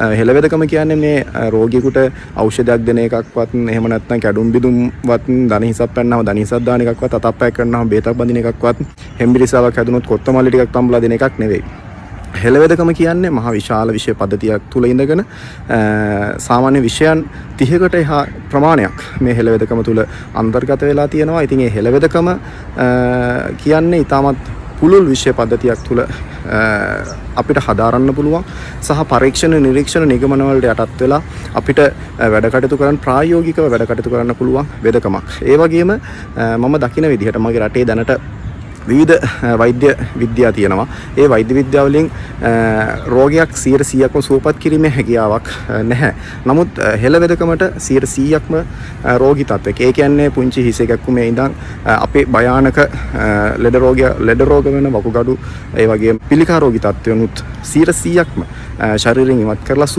හෙළවෙදකම කියන්නේ මේ රෝගියෙකුට ඖෂධයක් දෙන එකක්වත් එහෙම නැත්නම් කැඩුම් බිදුම්වත් ධන හිසක් පැන්නාම ධන හිසක් දාන එකක්වත් අතප්පයක් කරනාම බේතක් බඳින එකක්වත් හෙම්බිරිසාවක් හැදුනොත් කොත්තමල්ලි ටිකක් තම්බලා දෙන එකක් නෙවෙයි. හෙළවෙදකම කියන්නේ මහා විශාල විෂය පද්ධතියක් තුල ඉඳගෙන සාමාන්‍ය විෂයන් 30කට එහා ප්‍රමාණයක් මේ හෙළවෙදකම තුල අන්තර්ගත වෙලා තියෙනවා. ඉතින් මේ හෙළවෙදකම කියන්නේ ඊටමත් පුළුල් විෂය පද්ධතියක් තුල අපිට හදාරන්න පුළුවන් සහ පරීක්ෂණ නිරීක්ෂණ නිගමන වලට යටත් වෙලා අපිට වැඩ කටයුතු කරන්න ප්‍රායෝගිකව වැඩ කටයුතු කරන්න පුළුවන් වෙදකමක්. ඒ වගේම මම දකින විදිහට මගේ රටේ දැනට විවිධ වෛද්‍ය විද්‍යා තියෙනවා. ඒ වෛද්‍ය විද්‍යාව වලින් රෝගයක් 100%ක්ම සුවපත් කිරීමේ හැකියාවක් නැහැ. නමුත් හෙළවෙදකමට 100%ක්ම රෝගී තත්ත්වයක. ඒ කියන්නේ පුංචි හිස එකක්කුමේ ඉඳන් අපේ භයානක ලෙඩ රෝග වෙන වකුගඩු ඒ වගේම පිළිකා රෝගී තත්ත්වයන්ුත් 100%ක්ම ශරීරයෙන් ඉවත් කරලා